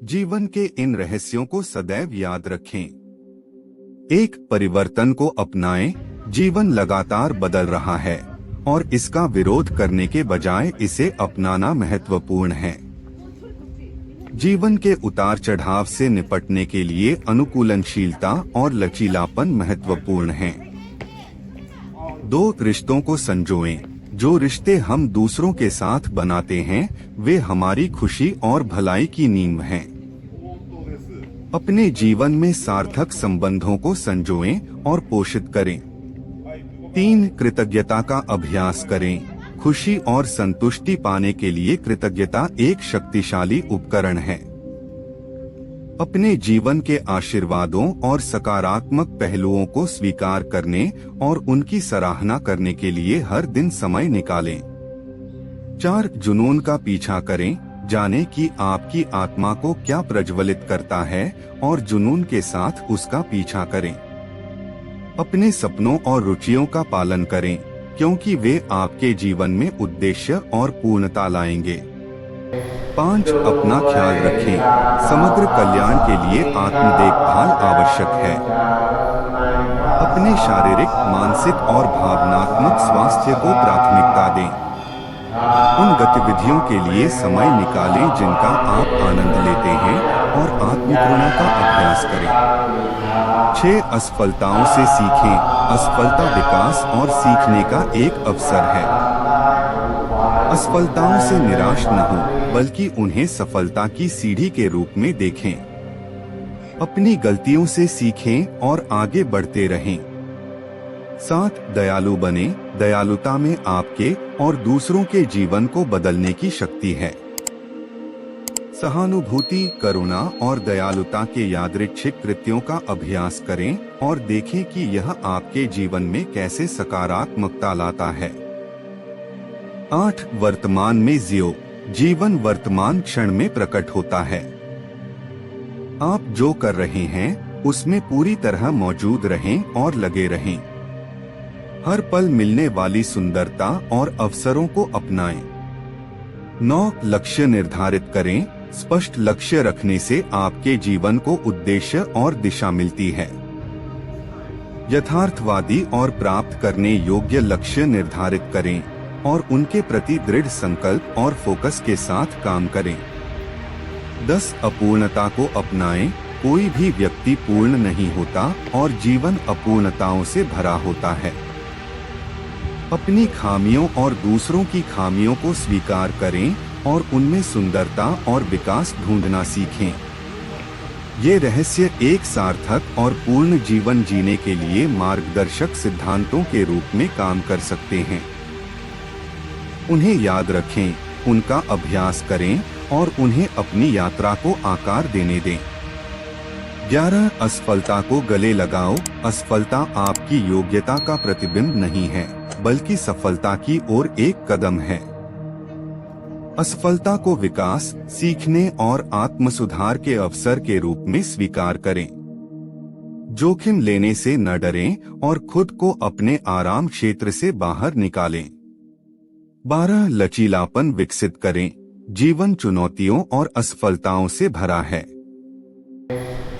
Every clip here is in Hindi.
जीवन के इन रहस्यों को सदैव याद रखें। एक परिवर्तन को अपनाएं। जीवन लगातार बदल रहा है और इसका विरोध करने के बजाय इसे अपनाना महत्वपूर्ण है। जीवन के उतार चढ़ाव से निपटने के लिए अनुकूलनशीलता और लचीलापन महत्वपूर्ण है। दो रिश्तों को संजोएं। जो रिश्ते हम दूसरों के साथ बनाते हैं वे हमारी खुशी और भलाई की नींव हैं। अपने जीवन में सार्थक संबंधों को संजोएं और पोषित करें। 3 कृतज्ञता का अभ्यास करें। खुशी और संतुष्टि पाने के लिए कृतज्ञता एक शक्तिशाली उपकरण है। अपने जीवन के आशीर्वादों और सकारात्मक पहलुओं को स्वीकार करने और उनकी सराहना करने के लिए हर दिन समय निकालें। 4 जुनून का पीछा करें। जानें कि आपकी आत्मा को क्या प्रज्वलित करता है और जुनून के साथ उसका पीछा करें। अपने सपनों और रुचियों का पालन करें क्योंकि वे आपके जीवन में उद्देश्य और पूर्णता लाएंगे। 5 अपना ख्याल रखें। समग्र कल्याण के लिए आत्म देखभाल आवश्यक है। अपने शारीरिक, मानसिक और भावनात्मक स्वास्थ्य को प्राथमिकता दें। उन गतिविधियों के लिए समय निकालें जिनका आप आनंद लेते हैं और आत्मकरुणा का अभ्यास करें। 6 असफलताओं से सीखें। असफलता विकास और सीखने का एक अवसर है। असफलताओं से निराश न हो बल्कि उन्हें सफलता की सीढ़ी के रूप में देखें। अपनी गलतियों से सीखें और आगे बढ़ते रहें। 7 दयालु बने। दयालुता में आपके और दूसरों के जीवन को बदलने की शक्ति है। सहानुभूति, करुणा और दयालुता के यादृच्छिक कृत्यों का अभ्यास करें और देखें कि यह आपके जीवन में कैसे सकारात्मकता लाता है। 8 वर्तमान में जियो। जीवन वर्तमान क्षण में प्रकट होता है। आप जो कर रहे हैं उसमें पूरी तरह मौजूद रहें और लगे रहें। हर पल मिलने वाली सुंदरता और अवसरों को अपनाएं। 9 लक्ष्य निर्धारित करें। स्पष्ट लक्ष्य रखने से आपके जीवन को उद्देश्य और दिशा मिलती है। यथार्थवादी और प्राप्त करने योग्य लक्ष्य निर्धारित करें और उनके प्रति दृढ़ संकल्प और फोकस के साथ काम करें। 10 अपूर्णता को अपनाएं। कोई भी व्यक्ति पूर्ण नहीं होता और जीवन अपूर्णताओं से भरा होता है। अपनी खामियों और दूसरों की खामियों को स्वीकार करें और उनमें सुंदरता और विकास ढूंढना सीखें। ये रहस्य एक सार्थक और पूर्ण जीवन जीने के लिए मार्गदर्शक सिद्धांतों के रूप में काम कर सकते हैं। उन्हें याद रखें, उनका अभ्यास करें और उन्हें अपनी यात्रा को आकार देने दें। 11 असफलता को गले लगाओ। असफलता आपकी योग्यता का प्रतिबिंब नहीं है बल्कि सफलता की ओर एक कदम है। असफलता को विकास, सीखने और आत्मसुधार के अवसर के रूप में स्वीकार करें। जोखिम लेने से न डरें और खुद को अपने आराम क्षेत्र से बाहर निकालें। 12 लचीलापन विकसित करें। जीवन चुनौतियों और असफलताओं से भरा है।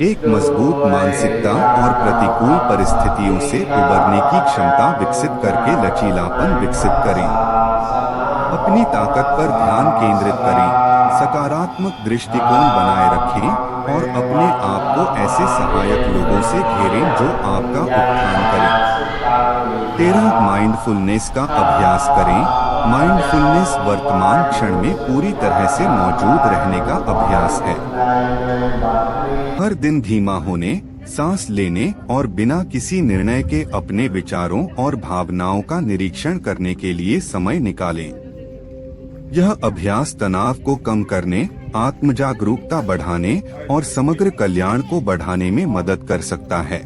एक मजबूत मानसिकता और प्रतिकूल परिस्थितियों से उबरने की क्षमता विकसित करके लचीलापन विकसित करें। अपनी ताकत पर ध्यान केंद्रित करें। सकारात्मक दृष्टिकोण बनाए रखें और अपने आप को ऐसे सहायक लोगों से घेरें जो आपका उत्थान करें। 13 माइंडफुलनेस का अभ्यास करें। माइंडफुलनेस वर्तमान क्षण में पूरी तरह से मौजूद रहने का अभ्यास है। हर दिन धीमा होने, सांस लेने और बिना किसी निर्णय के अपने विचारों और भावनाओं का निरीक्षण करने के लिए समय निकालें। यह अभ्यास तनाव को कम करने, आत्मजागरूकता बढ़ाने और समग्र कल्याण को बढ़ाने में मदद कर सकता है।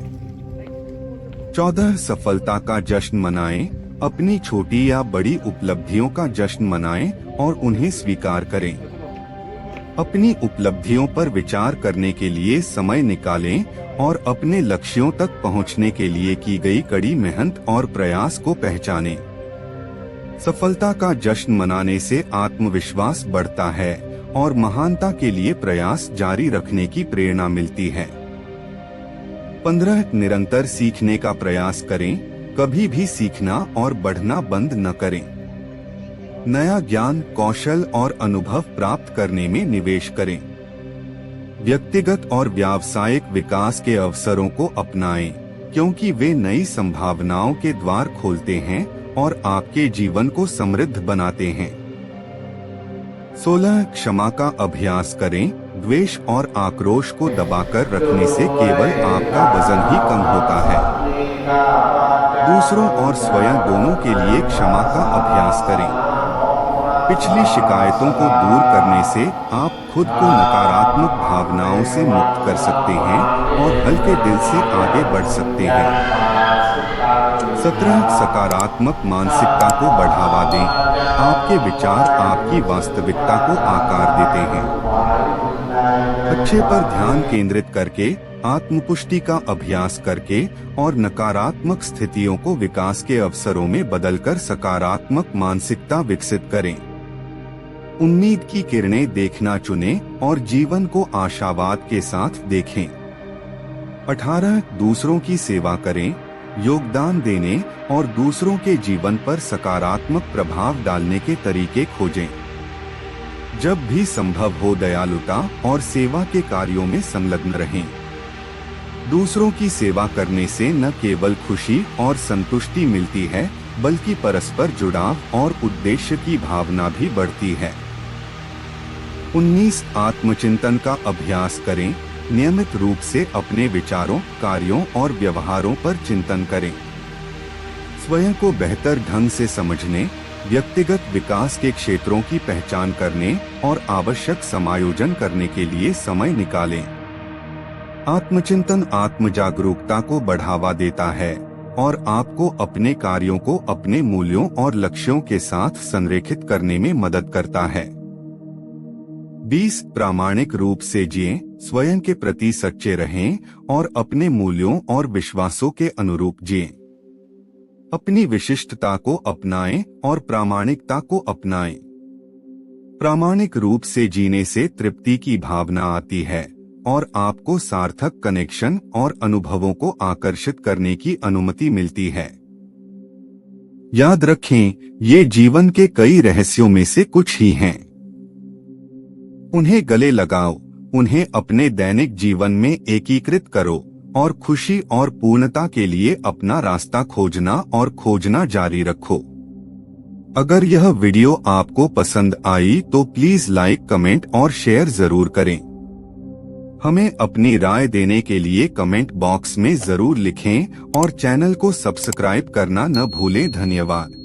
14 सफलता का जश्न मनाएं। अपनी छोटी या बड़ी उपलब्धियों का जश्न मनाएं और उन्हें स्वीकार करें। अपनी उपलब्धियों पर विचार करने के लिए समय निकालें और अपने लक्ष्यों तक पहुंचने के लिए की गई कड़ी मेहनत और प्रयास को पहचानें। सफलता का जश्न मनाने से आत्मविश्वास बढ़ता है और महानता के लिए प्रयास जारी रखने की प्रेरणा मिलती है। 15 निरंतर सीखने का प्रयास करें, कभी भी सीखना और बढ़ना बंद न करें। नया ज्ञान, कौशल और अनुभव प्राप्त करने में निवेश करें। व्यक्तिगत और व्यावसायिक विकास के अवसरों को अपनाएं, क्योंकि वे नई संभावनाओं के द्वार खोलते हैं और आपके जीवन को समृद्ध बनाते हैं। 16 क्षमा का अभ्यास करें। द्वेष और आक्रोश को दबाकर रखने से केवल आपका वजन ही कम होता है। दूसरों और स्वयं दोनों के लिए क्षमा का अभ्यास करें। पिछली शिकायतों को दूर करने से आप खुद को नकारात्मक भावनाओं से मुक्त कर सकते हैं और हल्के दिल से आगे बढ़ सकते हैं। 17 सकारात्मक मानसिकता को बढ़ावा दें। आपके विचार आपकी वास्तविकता को आकार देते हैं। अच्छे पर ध्यान केंद्रित करके, आत्मपुष्टि का अभ्यास करके और नकारात्मक स्थितियों को विकास के अवसरों में बदलकर सकारात्मक मानसिकता विकसित करें। उम्मीद की किरणें देखना चुनें और जीवन को आशावाद के साथ देखें। 18 दूसरों की सेवा करें। योगदान देने और दूसरों के जीवन पर सकारात्मक प्रभाव डालने के तरीके खोजें। जब भी संभव हो दयालुता और सेवा के कार्यों में संलग्न रहें। दूसरों की सेवा करने से न केवल खुशी और संतुष्टि मिलती है, बल्कि परस्पर जुड़ाव और उद्देश्य की भावना भी बढ़ती है। 19 आत्मचिंतन का अभ्यास करें। नियमित रूप से अपने विचारों, कार्यों और व्यवहारों पर चिंतन करें। स्वयं को बेहतर ढंग से समझने, व्यक्तिगत विकास के क्षेत्रों की पहचान करने और आवश्यक समायोजन करने के लिए समय निकालें। आत्मचिंतन आत्मजागरूकता को बढ़ावा देता है और आपको अपने कार्यों को अपने मूल्यों और लक्ष्यों के साथ संरेखित करने में मदद करता है। 20 प्रामाणिक रूप से जिएं। स्वयं के प्रति सच्चे रहें और अपने मूल्यों और विश्वासों के अनुरूप जिएं। अपनी विशिष्टता को अपनाएं और प्रामाणिकता को अपनाएं। प्रामाणिक रूप से जीने से तृप्ति की भावना आती है और आपको सार्थक कनेक्शन और अनुभवों को आकर्षित करने की अनुमति मिलती है। याद रखें, ये जीवन के कई रहस्यों में से कुछ ही हैं। उन्हें गले लगाओ, उन्हें अपने दैनिक जीवन में एकीकृत करो और खुशी और पूर्णता के लिए अपना रास्ता खोजना जारी रखो। अगर यह वीडियो आपको पसंद आई तो प्लीज लाइक, कमेंट और शेयर जरूर करें। हमें अपनी राय देने के लिए कमेंट बॉक्स में जरूर लिखें और चैनल को सब्सक्राइब करना न भूलें। धन्यवाद।